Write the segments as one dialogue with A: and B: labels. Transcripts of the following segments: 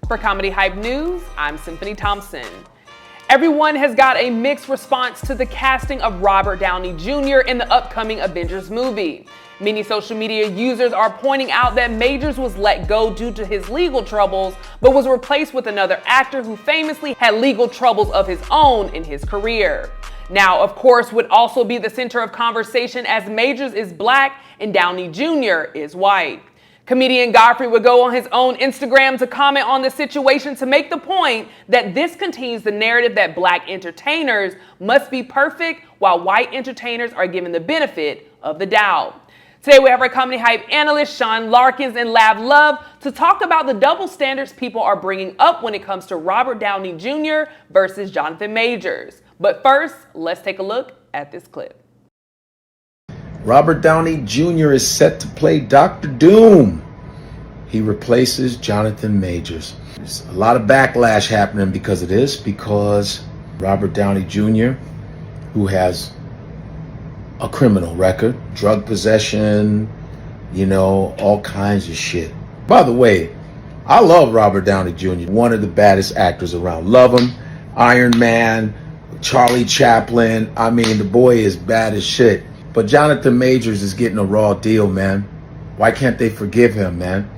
A: For Comedy Hype News, I'm Symphony Thompson. Everyone has got a mixed response to the casting of Robert Downey Jr. in the upcoming Avengers movie. Many social media users are pointing out that Majors was let go due to his legal troubles, but was replaced with another actor who famously had legal troubles of his own in his career. Now, of course, would also be the center of conversation as Majors is black and Downey Jr. is white. Comedian Godfrey would go on his own Instagram to comment on the situation to make the point that this contains the narrative that black entertainers must be perfect while white entertainers are given the benefit of the doubt. Today we have our Comedy Hype analyst Sean Larkins and Lav Love to talk about the double standards people are bringing up when it comes to Robert Downey Jr. versus Jonathan Majors. But first, let's take a look at this clip.
B: Robert Downey Jr. is set to play Dr. Doom. He replaces Jonathan Majors. There's a lot of backlash happening because of this, because Robert Downey Jr., who has a criminal record, drug possession, all kinds of shit. By the way, I love Robert Downey Jr., one of the baddest actors around. Love him. Iron Man, Charlie Chaplin. I mean, the boy is bad as shit. But Jonathan Majors is getting a raw deal, man. Why can't they forgive him, man?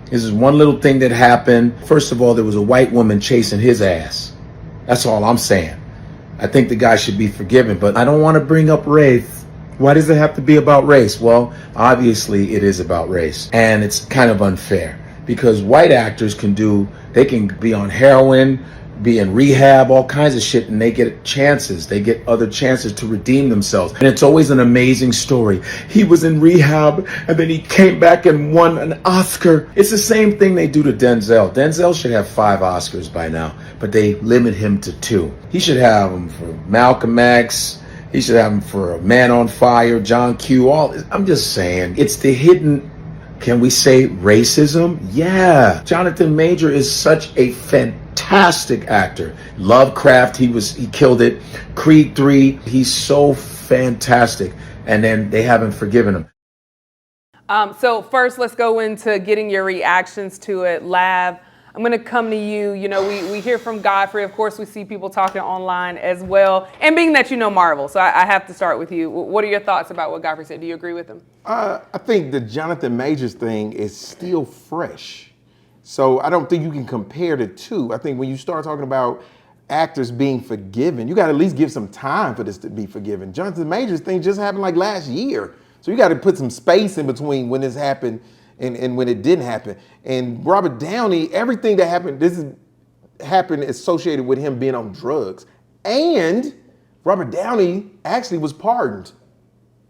B: This is one little thing that happened. First of all, there was a white woman chasing his ass. That's all I'm saying. I think the guy should be forgiven, but I don't want to bring up race. Why does it have to be about race? Well, obviously it is about race. And it's kind of unfair because white actors can be on heroin, be in rehab, all kinds of shit, and they get chances. They get other chances to redeem themselves. And it's always an amazing story. He was in rehab and then he came back and won an Oscar. It's the same thing they do to Denzel. Denzel should have 5 Oscars by now, but they limit him to 2. He should have them for Malcolm X. He should have them for A Man on Fire, John Q. I'm just saying, it's the hidden, can we say racism? Yeah. Jonathan Major is such a fantastic actor. Lovecraft, he killed it. Creed 3, he's so fantastic. And then they haven't forgiven him.
A: So first, let's go into getting your reactions to it. Lav, I'm going to come to you. We hear from Godfrey. Of course, we see people talking online as well. And being that you know Marvel, so I have to start with you. What are your thoughts about what Godfrey said? Do you agree with him?
C: I think the Jonathan Majors thing is still fresh. So I don't think you can compare the two. I think when you start talking about actors being forgiven, you got to at least give some time for this to be forgiven. Jonathan Majors thing just happened like last year. So you got to put some space in between when this happened and when it didn't happen. And Robert Downey, everything that happened, happened associated with him being on drugs. And Robert Downey actually was pardoned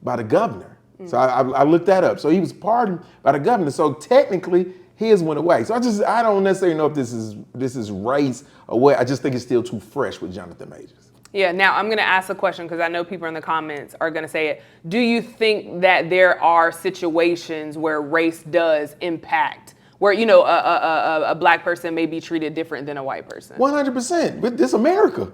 C: by the governor. So I looked that up. So he was pardoned by the governor. So technically, his went away. So I don't necessarily know if this is race or what. I just think it's still too fresh with Jonathan Majors.
A: Yeah, now I'm going to ask a question because I know people in the comments are going to say it. Do you think that there are situations where race does impact, where, a black person may be treated different than a white person?
C: 100%, but this America.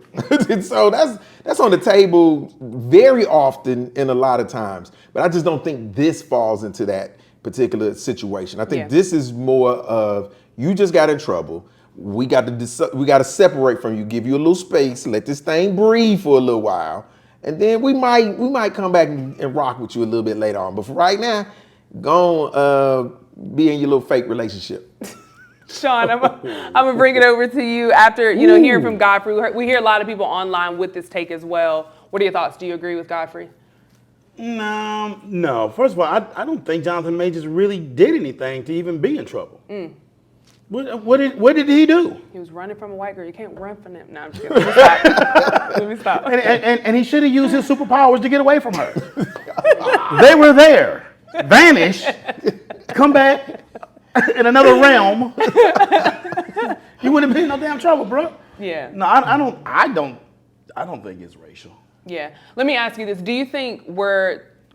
C: So that's on the table very often and a lot of times. But I just don't think this falls into that particular situation. I think this is more of, you just got in trouble. We got to separate from you, give you a little space, let this thing breathe for a little while, and then we might come back and rock with you a little bit later on. But for right now, go be in your little fake relationship.
A: Sean, I'm gonna bring it over to you after hearing from Godfrey. We hear a lot of people online with this take as well. What are your thoughts? Do you agree with Godfrey?
D: No. First of all, I don't think Jonathan Majors really did anything to even be in trouble. What did he do?
A: He was running from a white girl. You can't run from them. No, I'm just kidding. Let me stop.
D: And he should have used his superpowers to get away from her. They were there, vanished, come back in another realm. You wouldn't have been in no damn trouble, bro.
A: Yeah.
D: No, I don't think it's racial.
A: Yeah. Let me ask you this. Do you think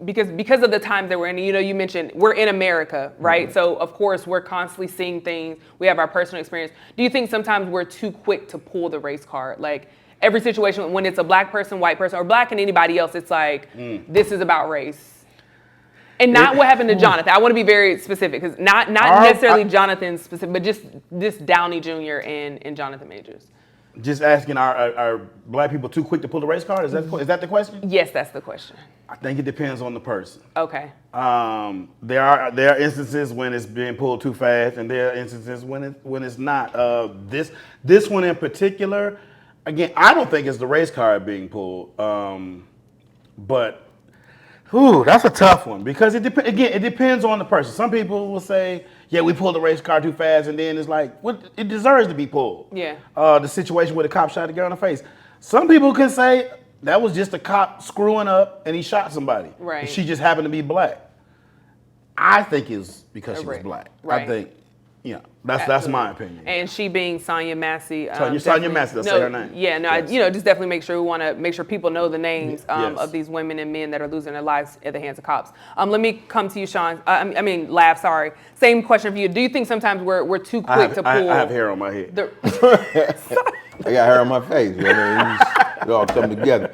A: because of the times that we're in, you mentioned we're in America, right? Mm-hmm. So of course we're constantly seeing things. We have our personal experience. Do you think sometimes we're too quick to pull the race card? Like every situation, when it's a black person, white person, or black and anybody else, it's like, this is about race. And not what happened to Jonathan. I want to be very specific because not necessarily Jonathan specific, but just this Downey Jr. and Jonathan Majors.
D: Just asking, are black people too quick to pull the race card? Is that the question?
A: Yes, that's the question.
D: I think it depends on the person.
A: Okay.
D: There are instances when it's being pulled too fast, and there are instances when it's not. This one in particular, again, I don't think it's the race card being pulled, but. Ooh, that's a tough one because it depends on the person. Some people will say, "Yeah, we pulled the race car too fast," and then it's like, it deserves to be pulled.
A: Yeah.
D: The situation where the cop shot the girl in the face. Some people can say that was just a cop screwing up and he shot somebody.
A: Right.
D: And she just happened to be black. I think it's because she was black.
A: Right.
D: I think, that's my opinion.
A: And she being Sonya Massey.
D: Sonya Massey, that's her name.
A: Yeah, no,
D: Yes.
A: just definitely make sure we want to make sure people know the names of these women and men that are losing their lives at the hands of cops. Let me come to you, Sean. Lav, sorry. Same question for you. Do you think sometimes we're too quick to pull?
D: I have hair on my head.
C: I got hair on my face. It all come together.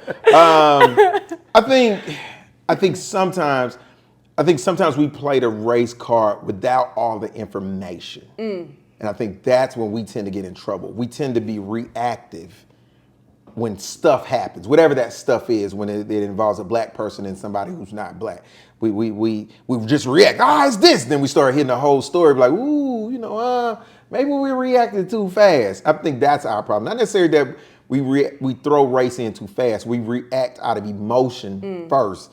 C: I think sometimes we play the race card without all the information. And I think that's when we tend to get in trouble. We tend to be reactive when stuff happens, whatever that stuff is, when it involves a black person and somebody who's not black. We just react, it's this. Then we start hitting the whole story, like, maybe we reacted too fast. I think that's our problem. Not necessarily that we throw race in too fast. We react out of emotion first.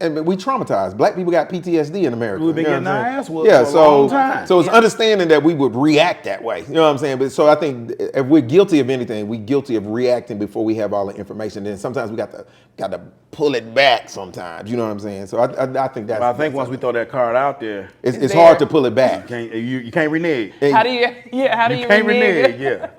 C: And we traumatized. Black people got PTSD in America.
D: We've been getting our ass whooped for a long time.
C: So it's understanding that we would react that way. You know what I'm saying? But so I think if we're guilty of anything, we're guilty of reacting before we have all the information. Then sometimes we got to pull it back sometimes. You know what I'm saying? So I think that's.
D: But I think once we throw that card out there,
C: it's hard to pull it back.
D: You can't renege.
A: How do you
D: can't renege? Yeah.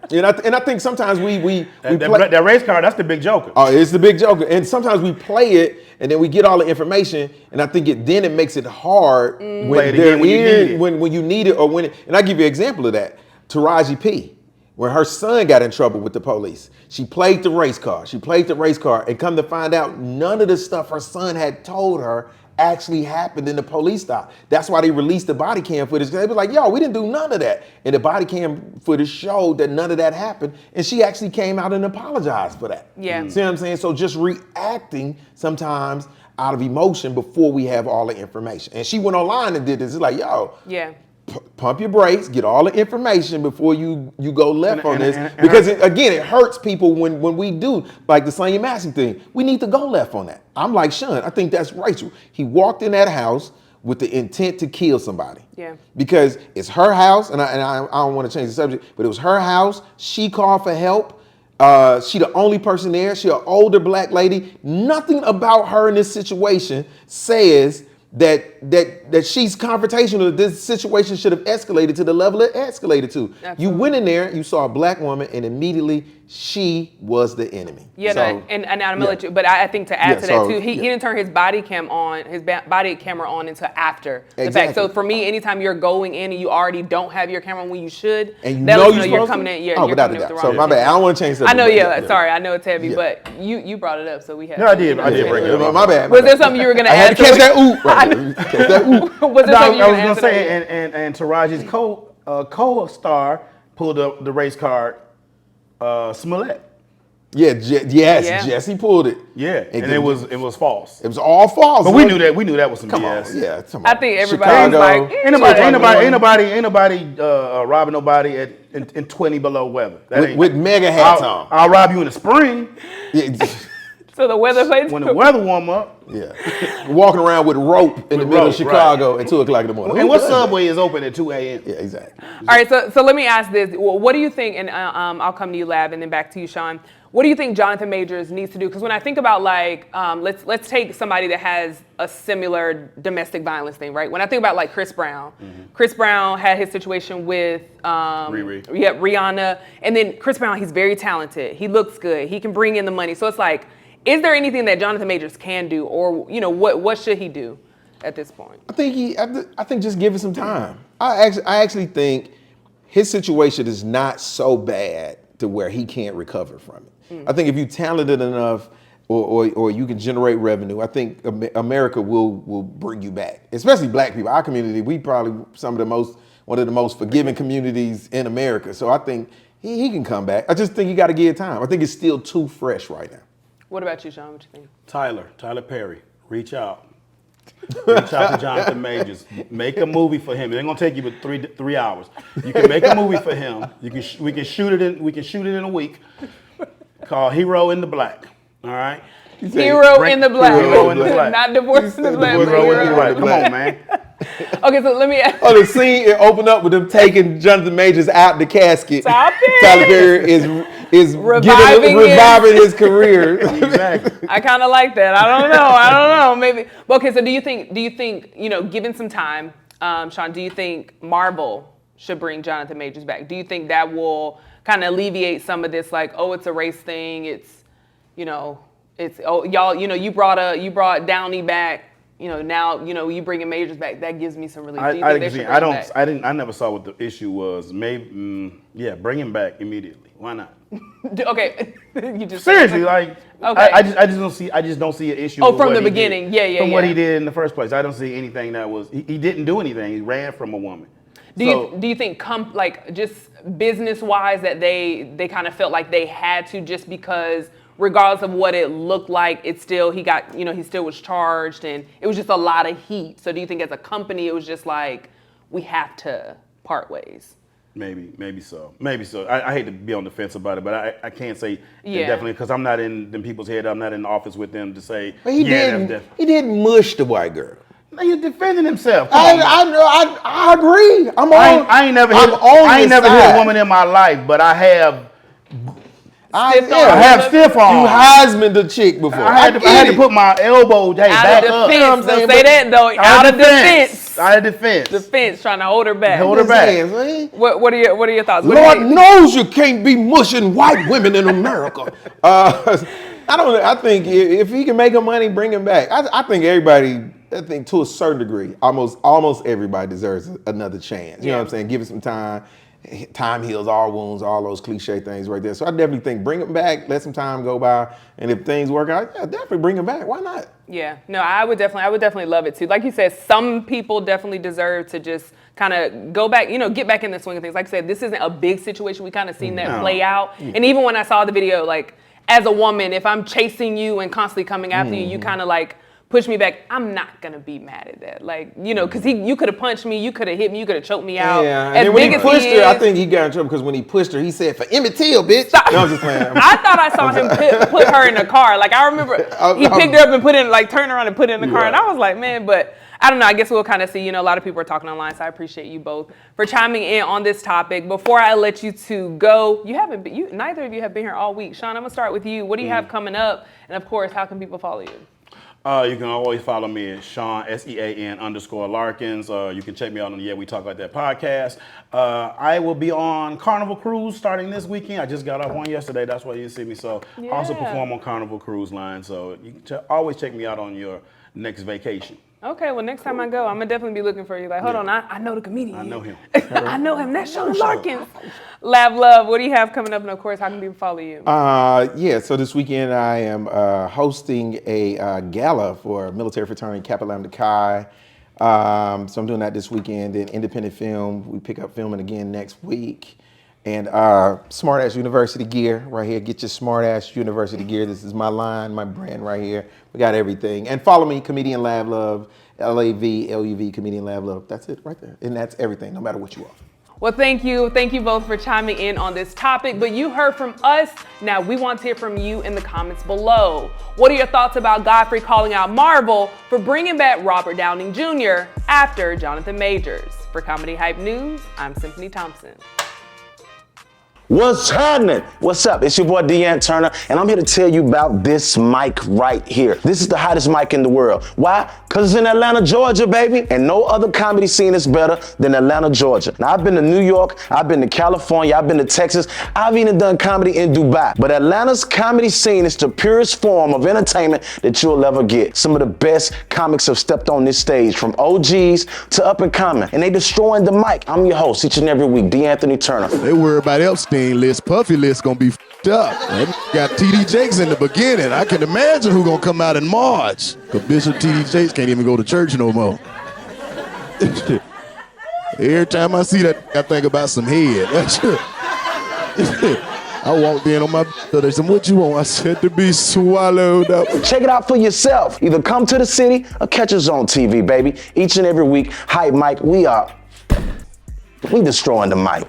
C: And I think sometimes we play
D: that race card. That's the big joker.
C: Oh, it's the big joker. And sometimes we play it, and then we get all the information, and I think it makes it hard when you need it, or when. And I give you an example of that. Taraji P. When her son got in trouble with the police, she played the race card. And come to find out, none of the stuff her son had told her actually happened in the police stop. That's why they released the body cam footage. They were like, we didn't do none of that. And the body cam footage showed that none of that happened. And she actually came out and apologized for that.
A: Yeah.
C: See what I'm saying? So just reacting sometimes out of emotion before we have all the information. And she went online and did this. It's like, pump your brakes, get all the information before you go left on this. Because it hurts people when we do, like the Sonya Massey thing. We need to go left on that. I'm like Sean, I think that's Rachel. He walked in that house with the intent to kill somebody.
A: Yeah.
C: Because it's her house, and I don't want to change the subject, but it was her house. She called for help. She the only person there. She an older black lady. Nothing about her in this situation says that she's confrontational. This situation should have escalated to the level it escalated to. Absolutely. You went in there, you saw a black woman, and immediately she was the enemy.
A: Yeah, so, and I'm gonna let you. But I think to add to that too, he didn't turn his body camera on until after the fact. So for me, anytime you're going in and you already don't have your camera on when you should,
C: and you're
A: coming in. Yeah,
C: you're
A: without
C: coming in with the wrong. So my bad. I don't want to change that.
A: I know. Sorry, I know it's heavy, but you brought it up, so we had.
D: No, I did bring it up.
C: My bad.
A: Was there something you were gonna add?
C: I had to catch that ooh.
A: Was there something you were
D: gonna say? And Taraji's co-star pulled up the race card. Smollett.
C: Jesse pulled it.
D: Yeah, and it was false.
C: It was all false.
D: But we knew that was some BS.
C: Yeah,
A: I think everybody was like,
D: ain't nobody robbing nobody in 20 below weather.
C: With mega hats on.
D: I'll rob you in the spring.
A: So the weather plays
D: when the weather warm up.
C: Yeah, walking around with rope in the middle of Chicago at 2:00 in the morning.
D: And what subway is open at 2 a.m.?
C: Yeah, exactly.
A: All right, so let me ask this: what do you think? And I'll come to you, Lab, and then back to you, Sean. What do you think Jonathan Majors needs to do? Because when I think about let's take somebody that has a similar domestic violence thing, right? When I think about like Chris Brown, Chris Brown had his situation with Rihanna, and then Chris Brown, he's very talented, he looks good, he can bring in the money. So it's like, is there anything that Jonathan Majors can do, or what should he do at this point?
C: I think just give it some time. I actually think his situation is not so bad to where he can't recover from it. I think if you're talented enough or you can generate revenue, I think America will bring you back. Especially black people. Our community, we probably one of the most forgiving communities in America. So I think he can come back. I just think you got to give it time. I think it's still too fresh right now.
A: What about you, Sean? What you think?
D: Tyler Perry, reach out. Reach out to Jonathan Majors. Make a movie for him. It ain't gonna take you but 3 hours. You can make a movie for him. We can shoot it in a week. Called Hero in the Black. All right.
A: Hero in the Black.
D: Hero in the Black.
A: Not Divorce in the Black.
D: Hero in the Black. Come on, man.
A: Okay, so let me ask.
C: Oh, the scene it opened up with them taking Jonathan Majors out the casket.
A: Stop it.
C: Tyler Perry is reviving his career.
D: Exactly.
A: I kind of like that. I don't know. Maybe. Okay, so do you think, given some time, Sean, do you think Marvel should bring Jonathan Majors back? Do you think that will kind of alleviate some of this, like, oh, it's a race thing. You brought Downey back. Now, you bringing Majors back. That gives me some relief.
D: I never saw what the issue was. Maybe, bring him back immediately. Why not?
A: Okay, you just
D: seriously okay. I just don't see an issue.
A: Oh, from the beginning, From
D: what he did in the first place, I don't see anything that was. He didn't do anything. He ran from a woman.
A: Do you think just business wise that they kind of felt like they had to, just because regardless of what it looked like, it's still he still was charged and it was just a lot of heat. So do you think as a company it was just like we have to part ways?
D: Maybe so. I hate to be on the fence about it, but I can't say definitely because I'm not in them people's head. I'm not in the office with them to say.
C: But he didn't mush the white girl.
D: He's defending himself.
C: I agree.
D: I ain't never hit a woman in my life, but I have. I have stiff arm.
C: You Heisman the chick before.
D: I had to put my elbow back up.
A: Don't say that though. Out of defense.
D: Out of defense.
A: Defense, trying to hold her back.
D: What
A: are your thoughts?
C: Lord knows you can't be mushing white women in America. I think if he can make him money, bring him back. I think everybody. I think to a certain degree, almost everybody deserves another chance. You know what I'm saying? Give it some time. Time heals all wounds, all those cliche things right there. So I definitely think bring him back, let some time go by, and if things work out, definitely bring him back. Why not?
A: Yeah, no, I would definitely love it too. Like you said, some people definitely deserve to just kind of go back, get back in the swing of things. Like I said, this isn't a big situation. We kind of seen that play out. And even when I saw the video, like as a woman, if I'm chasing you and constantly coming after you, you kind of like push me back, I'm not gonna be mad at that. Like, because you could have punched me, you could have hit me, you could have choked me out.
C: Yeah, and then when he pushed her, I think he got in trouble because when he pushed her, he said, "For Emmett Till, bitch." No, I'm just playing.
A: I thought I saw him put her in the car. Like, I remember he picked her up and turned around and put her in the car. And I was like, man, but I don't know. I guess we'll kind of see. A lot of people are talking online, so I appreciate you both for chiming in on this topic. Before I let you two go, neither of you have been here all week. Sean, I'm gonna start with you. What do you have coming up? And of course, how can people follow you?
D: You can always follow me at Sean, SEAN_Larkins. You can check me out on the We Talk Like That podcast. I will be on Carnival Cruise starting this weekend. I just got off one yesterday. That's why you see me. So I also perform on Carnival Cruise Line. So you can always check me out on your next vacation.
A: Okay, well, next time I go, I'm going to definitely be looking for you. Like, hold on, I know the comedian.
D: I know him.
A: I know him. That's Sean Larkins. Lab Love, what do you have coming up? And, of course, how can people follow you?
C: So this weekend I am hosting a gala for military fraternity Kappa Lambda Chi. So I'm doing that this weekend. Then independent film, we pick up filming again next week. And Smart Ass University gear right here. Get your Smart Ass University gear. This is my line, my brand right here. We got everything. And follow me, Comedian Lab Love, LAVLUV, Comedian Lab Love. That's it right there. And that's everything, no matter what you are.
A: Well, thank you. Thank you both for chiming in on this topic. But you heard from us. Now we want to hear from you in the comments below. What are your thoughts about Godfrey calling out Marvel for bringing back Robert Downey Jr. after Jonathan Majors? For Comedy Hype News, I'm Symphony Thompson.
E: What's happening? What's up? It's your boy Deanne Turner, and I'm here to tell you about this mic right here. This is the hottest mic in the world. Why? Because it's in Atlanta, Georgia, baby. And no other comedy scene is better than Atlanta, Georgia. Now, I've been to New York, I've been to California, I've been to Texas, I've even done comedy in Dubai. But Atlanta's comedy scene is the purest form of entertainment that you'll ever get. Some of the best comics have stepped on this stage, from OGs to up and coming, and they destroying the mic. I'm your host each and every week, D'Anthony Turner.
F: They worry about Epstein list, Puffy list gonna be up. They got TD Jakes in the beginning. I can imagine who gonna come out in March. Cause Bishop TD Jakes can't even go to church no more. Every time I see that, I think about some head. I walked in on my they said, what you want? I said, to be swallowed up.
E: Check it out for yourself. Either come to the city or catch us on TV, baby. Each and every week, Hype Mike, we destroying the mic.